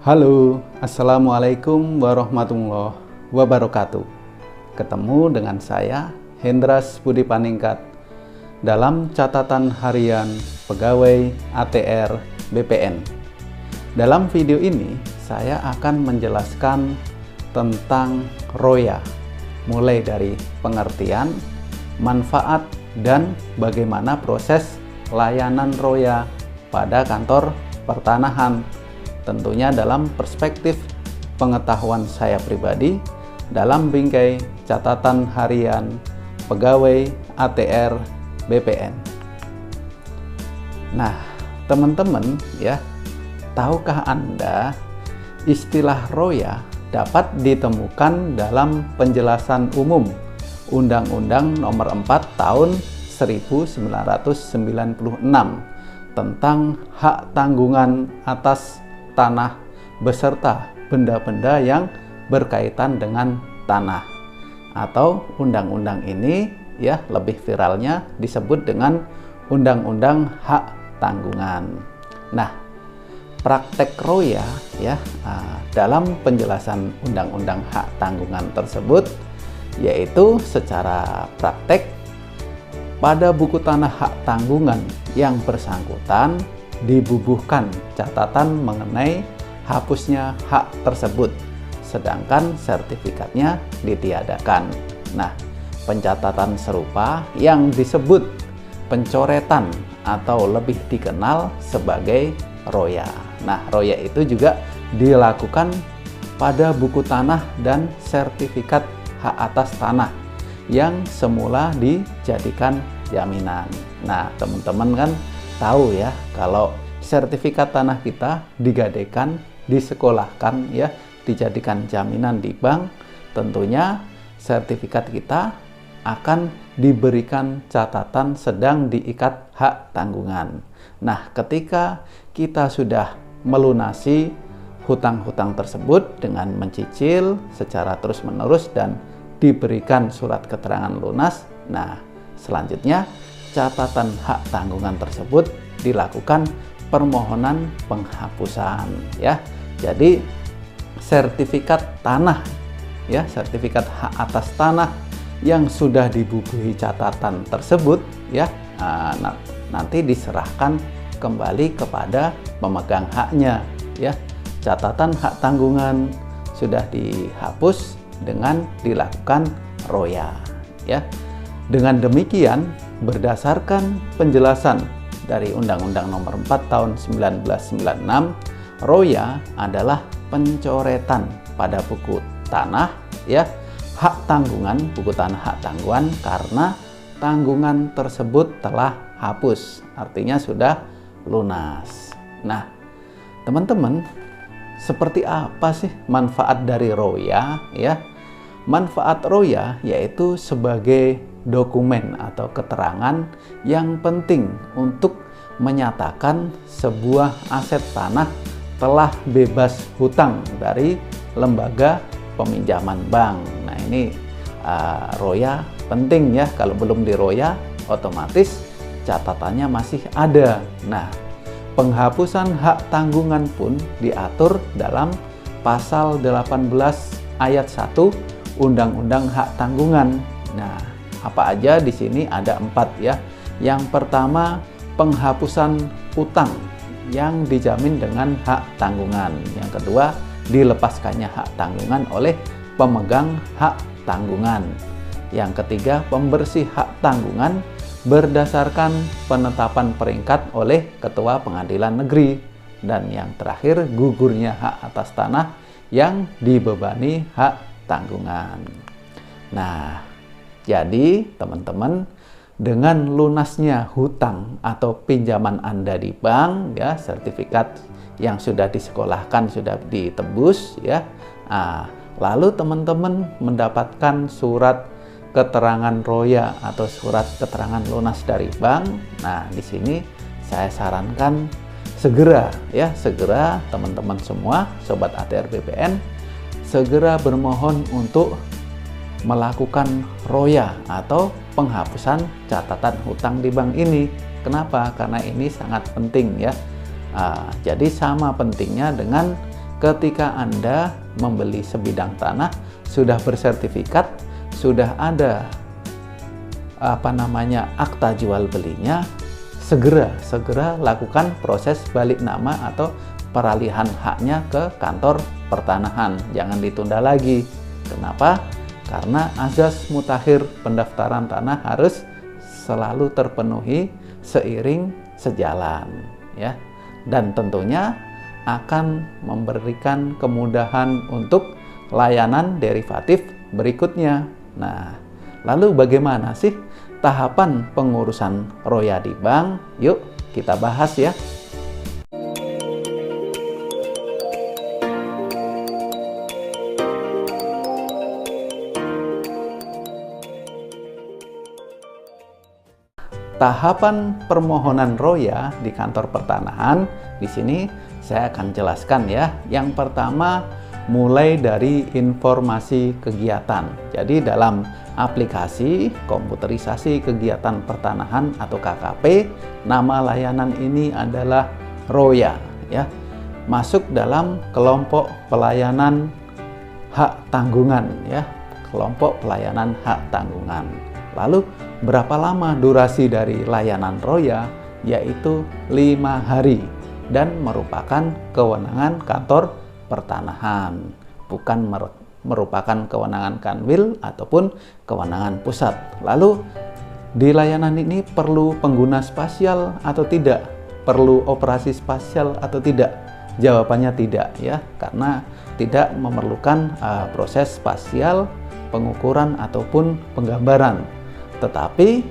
Halo, Assalamualaikum warahmatullahi wabarakatuh. Ketemu dengan saya, Hendras Budi Paningkat, dalam catatan harian pegawai ATR BPN. Dalam video ini, saya akan menjelaskan tentang ROYA, mulai dari pengertian, manfaat, dan bagaimana proses layanan ROYA pada kantor pertanahan. Tentunya dalam perspektif pengetahuan saya pribadi dalam bingkai catatan harian pegawai ATR BPN. Nah, teman-teman ya, tahukah Anda istilah ROYA dapat ditemukan dalam penjelasan umum Undang-Undang Nomor 4 Tahun 1996 tentang hak tanggungan atas tanah beserta benda-benda yang berkaitan dengan tanah, atau undang-undang ini ya lebih viralnya disebut dengan Undang-Undang Hak Tanggungan. Nah, praktek ROYA ya dalam penjelasan Undang-Undang Hak Tanggungan tersebut yaitu secara praktek pada buku tanah hak tanggungan yang bersangkutan dibubuhkan catatan mengenai hapusnya hak tersebut, sedangkan sertifikatnya ditiadakan. Nah, pencatatan serupa yang disebut pencoretan atau lebih dikenal sebagai ROYA. Nah, ROYA itu juga dilakukan pada buku tanah dan sertifikat hak atas tanah yang semula dijadikan jaminan. Nah, teman-teman kan tahu ya, kalau sertifikat tanah kita digadaikan, disekolahkan ya, dijadikan jaminan di bank, tentunya sertifikat kita akan diberikan catatan sedang diikat hak tanggungan. Nah, ketika kita sudah melunasi hutang-hutang tersebut dengan mencicil secara terus-menerus dan diberikan surat keterangan lunas, nah selanjutnya catatan hak tanggungan tersebut dilakukan permohonan penghapusan ya. Jadi sertifikat tanah ya, sertifikat hak atas tanah yang sudah dibubuhi catatan tersebut ya, nanti diserahkan kembali kepada pemegang haknya ya. Catatan hak tanggungan sudah dihapus dengan dilakukan ROYA ya. Dengan demikian, berdasarkan penjelasan dari Undang-Undang Nomor 4 Tahun 1996, ROYA adalah pencoretan pada buku tanah ya, hak tanggungan, buku tanah hak tanggungan, karena tanggungan tersebut telah hapus, artinya sudah lunas. Nah, teman-teman, seperti apa sih manfaat dari ROYA ya? Manfaat ROYA yaitu sebagai dokumen atau keterangan yang penting untuk menyatakan sebuah aset tanah telah bebas hutang dari lembaga peminjaman bank. Nah, ini ROYA penting ya. Kalau belum di ROYA, otomatis catatannya masih ada. Nah, penghapusan hak tanggungan pun diatur dalam pasal 18 ayat 1 Undang-Undang Hak Tanggungan. Nah, apa aja di sini? Ada 4 ya. Yang pertama, penghapusan utang yang dijamin dengan hak tanggungan. Yang kedua, dilepaskannya hak tanggungan oleh pemegang hak tanggungan. Yang ketiga, pembersih hak tanggungan berdasarkan penetapan peringkat oleh Ketua Pengadilan Negeri. Dan yang terakhir, gugurnya hak atas tanah yang dibebani hak tanggungan. Nah, jadi teman-teman, dengan lunasnya hutang atau pinjaman Anda di bank ya, sertifikat yang sudah disekolahkan sudah ditebus ya. Lalu teman-teman mendapatkan surat keterangan ROYA atau surat keterangan lunas dari bank. Nah, di sini saya sarankan segera teman-teman semua sobat ATR BPN segera bermohon untuk melakukan ROYA atau penghapusan catatan hutang di bank ini. Kenapa? Karena ini sangat penting ya. Jadi sama pentingnya dengan ketika Anda membeli sebidang tanah sudah bersertifikat, sudah ada akta jual belinya, segera lakukan proses balik nama atau peralihan haknya ke kantor pertanahan. Jangan ditunda lagi. Kenapa? Karena azas mutakhir pendaftaran tanah harus selalu terpenuhi seiring sejalan, ya. Dan tentunya akan memberikan kemudahan untuk layanan derivatif berikutnya. Nah, lalu bagaimana sih tahapan pengurusan roya di bank? Yuk kita bahas ya. Tahapan permohonan roya di kantor pertanahan, di sini saya akan jelaskan ya. Yang pertama, mulai dari informasi kegiatan. Jadi dalam aplikasi komputerisasi kegiatan pertanahan atau KKP, nama layanan ini adalah roya ya. Masuk dalam kelompok pelayanan hak tanggungan ya. Kelompok pelayanan hak tanggungan. Lalu berapa lama durasi dari layanan roya? Yaitu 5 hari dan merupakan kewenangan kantor pertanahan, bukan merupakan kewenangan Kanwil ataupun kewenangan pusat. Lalu di layanan ini perlu pengguna spasial atau tidak? Perlu operasi spasial atau tidak? Jawabannya tidak ya, karena tidak memerlukan proses spasial, pengukuran ataupun penggambaran. Tetapi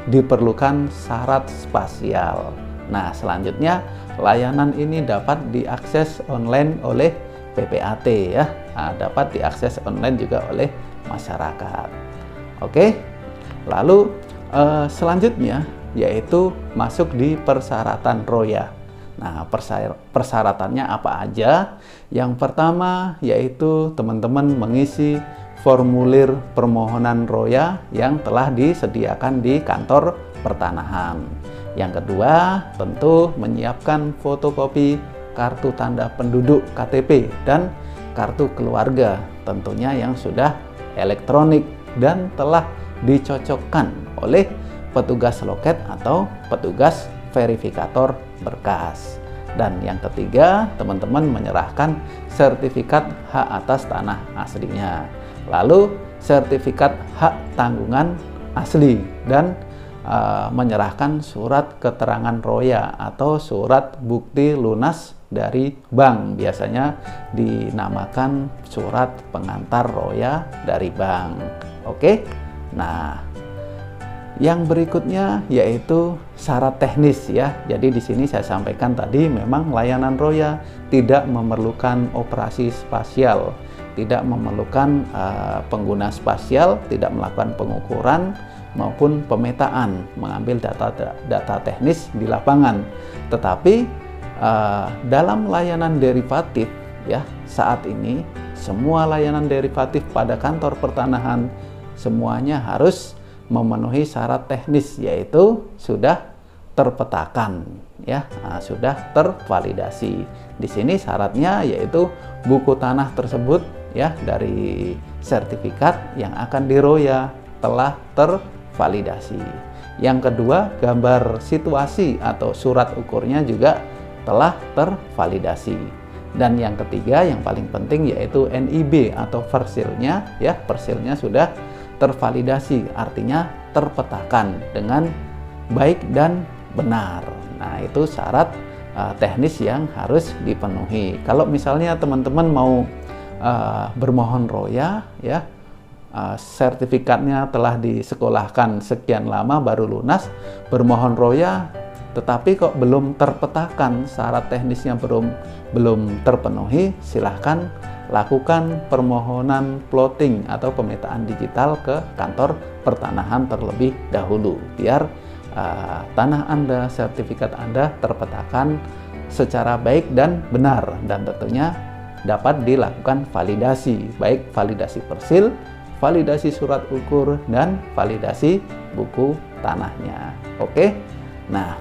diperlukan syarat spasial. Nah, selanjutnya layanan ini dapat diakses online oleh PPAT ya. Nah, dapat diakses online juga oleh masyarakat. Oke. Lalu selanjutnya yaitu masuk di persyaratan roya. Nah, persyaratannya apa aja? Yang pertama yaitu teman-teman mengisi formulir permohonan roya yang telah disediakan di kantor pertanahan. Yang kedua, tentu menyiapkan fotokopi kartu tanda penduduk KTP dan kartu keluarga, tentunya yang sudah elektronik dan telah dicocokkan oleh petugas loket atau petugas verifikator berkas. Dan yang ketiga, teman-teman menyerahkan sertifikat hak atas tanah aslinya. Lalu sertifikat hak tanggungan asli dan menyerahkan surat keterangan roya atau surat bukti lunas dari bank. Biasanya dinamakan surat pengantar roya dari bank. Oke. Nah, yang berikutnya yaitu syarat teknis ya. Jadi di sini saya sampaikan tadi memang layanan roya tidak memerlukan operasi spasial, tidak memerlukan pengguna spasial, tidak melakukan pengukuran maupun pemetaan, mengambil data teknis di lapangan. Tetapi dalam layanan derivatif ya, saat ini semua layanan derivatif pada kantor pertanahan semuanya harus memenuhi syarat teknis, yaitu sudah terpetakan ya, sudah tervalidasi. Di sini syaratnya yaitu buku tanah tersebut ya dari sertifikat yang akan diroya telah tervalidasi. Yang kedua, gambar situasi atau surat ukurnya juga telah tervalidasi. Dan yang ketiga yang paling penting yaitu NIB atau persilnya ya, persilnya sudah tervalidasi, artinya terpetakan dengan baik dan benar. Nah, itu syarat teknis yang harus dipenuhi. Kalau misalnya teman-teman mau bermohon roya ya, sertifikatnya telah disekolahkan sekian lama baru lunas, bermohon roya tetapi kok belum terpetakan, syarat teknisnya belum terpenuhi, silahkan lakukan permohonan plotting atau pemetaan digital ke kantor pertanahan terlebih dahulu, biar tanah Anda, sertifikat Anda terpetakan secara baik dan benar, dan tentunya dapat dilakukan validasi, baik validasi persil, validasi surat ukur, dan validasi buku tanahnya. Oke, nah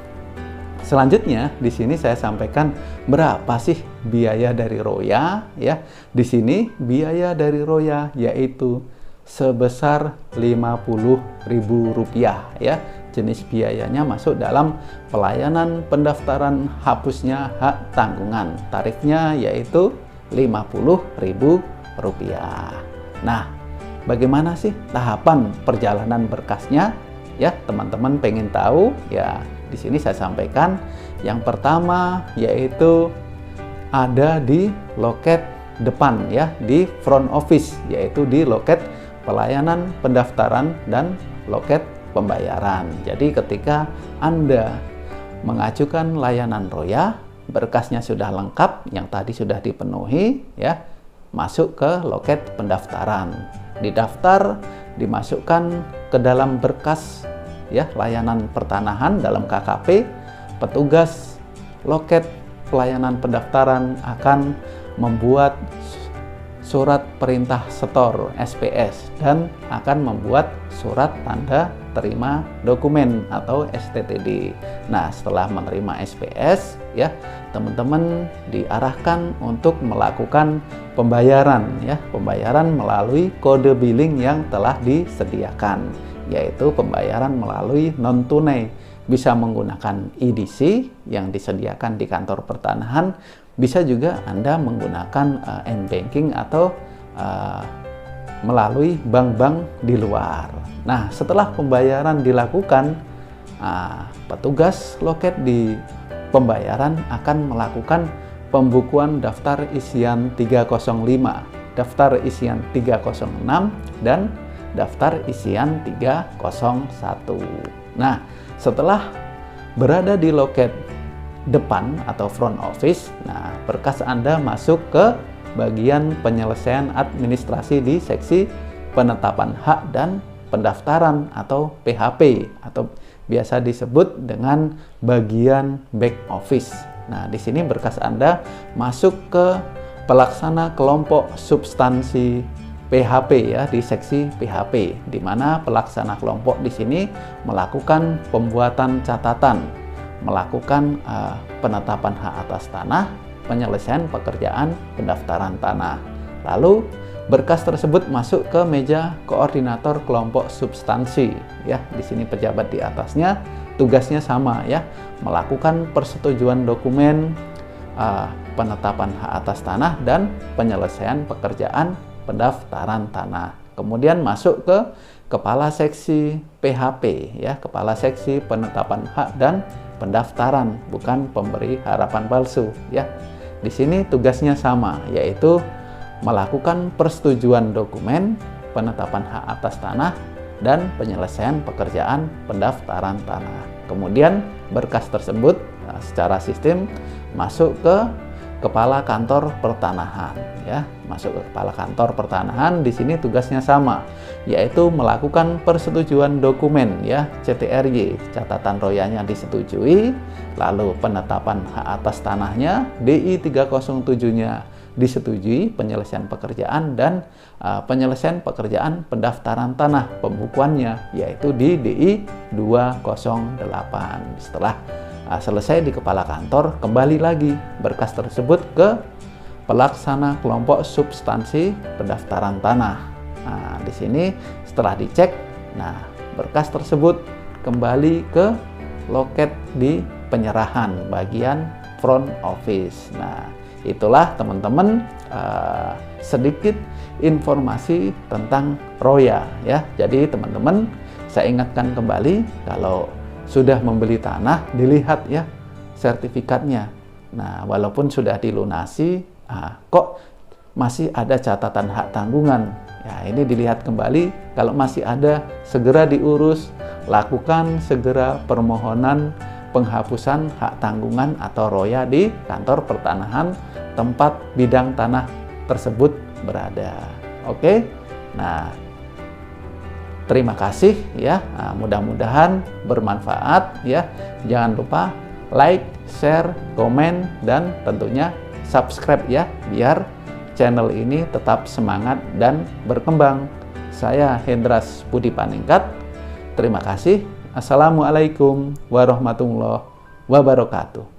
selanjutnya di sini saya sampaikan berapa sih biaya dari Roya ya. Di sini biaya dari Roya yaitu sebesar Rp50.000 ya. Jenis biayanya masuk dalam pelayanan pendaftaran hapusnya hak tanggungan. Tarifnya yaitu Rp50.000. Nah, bagaimana sih tahapan perjalanan berkasnya? Ya, teman-teman pengen tahu? Ya, di sini saya sampaikan. Yang pertama yaitu ada di loket depan ya, di front office, yaitu di loket pelayanan pendaftaran dan loket pembayaran. Jadi ketika Anda mengajukan layanan Roya, berkasnya sudah lengkap, yang tadi sudah dipenuhi ya, masuk ke loket pendaftaran, didaftar, dimasukkan ke dalam berkas ya layanan pertanahan dalam KKP. Petugas loket pelayanan pendaftaran akan membuat surat perintah setor SPS dan akan membuat surat tanda terima dokumen atau STTD. Nah, setelah menerima SPS ya, teman-teman diarahkan untuk melakukan pembayaran ya, pembayaran melalui kode billing yang telah disediakan, yaitu pembayaran melalui non tunai. Bisa menggunakan EDC yang disediakan di kantor pertanahan, bisa juga Anda menggunakan m-banking atau melalui bank-bank di luar. Nah, setelah pembayaran dilakukan, petugas loket di pembayaran akan melakukan pembukuan daftar isian 305, daftar isian 306, dan daftar isian 301. Nah, setelah berada di loket depan atau front office, nah berkas Anda masuk ke bagian penyelesaian administrasi di seksi penetapan hak dan pendaftaran atau PHP, atau biasa disebut dengan bagian back office. Nah, di sini berkas Anda masuk ke pelaksana kelompok substansi PHP ya, di seksi PHP, di mana pelaksana kelompok di sini melakukan pembuatan catatan, melakukan penetapan hak atas tanah, penyelesaian pekerjaan pendaftaran tanah. Lalu berkas tersebut masuk ke meja koordinator kelompok substansi ya. Di sini pejabat di atasnya tugasnya sama ya, melakukan persetujuan dokumen penetapan hak atas tanah dan penyelesaian pekerjaan pendaftaran tanah. Kemudian masuk ke kepala seksi PHP ya, kepala seksi penetapan hak dan pendaftaran, bukan pemberi harapan palsu ya. Di sini tugasnya sama, yaitu melakukan persetujuan dokumen penetapan hak atas tanah dan penyelesaian pekerjaan pendaftaran tanah. Kemudian berkas tersebut secara sistem masuk ke kepala kantor pertanahan ya, masuk ke kepala kantor pertanahan. Di sini tugasnya sama, yaitu melakukan persetujuan dokumen ya, CTRY, catatan royanya disetujui, lalu penetapan hak atas tanahnya, DI 307-nya disetujui, penyelesaian pekerjaan dan penyelesaian pekerjaan pendaftaran tanah, pembukuannya yaitu di DI 208. Setelah selesai di kepala kantor, kembali lagi berkas tersebut ke pelaksana kelompok substansi pendaftaran tanah. Nah, di sini setelah dicek, nah berkas tersebut kembali ke loket di penyerahan bagian front office. Nah, itulah teman-teman sedikit informasi tentang Roya ya. Jadi teman-teman, saya ingatkan kembali, kalau sudah membeli tanah, dilihat ya sertifikatnya. Nah, walaupun sudah dilunasi, kok masih ada catatan hak tanggungan. Ya, ini dilihat kembali. Kalau masih ada, segera diurus, lakukan segera permohonan penghapusan hak tanggungan atau Roya di kantor pertanahan tempat bidang tanah tersebut berada. Oke. Nah, terima kasih ya, mudah-mudahan bermanfaat ya. Jangan lupa like, share, komen, dan tentunya subscribe ya, biar channel ini tetap semangat dan berkembang. Saya Hendras Budi Paningkat. Terima kasih. Assalamualaikum warahmatullahi wabarakatuh.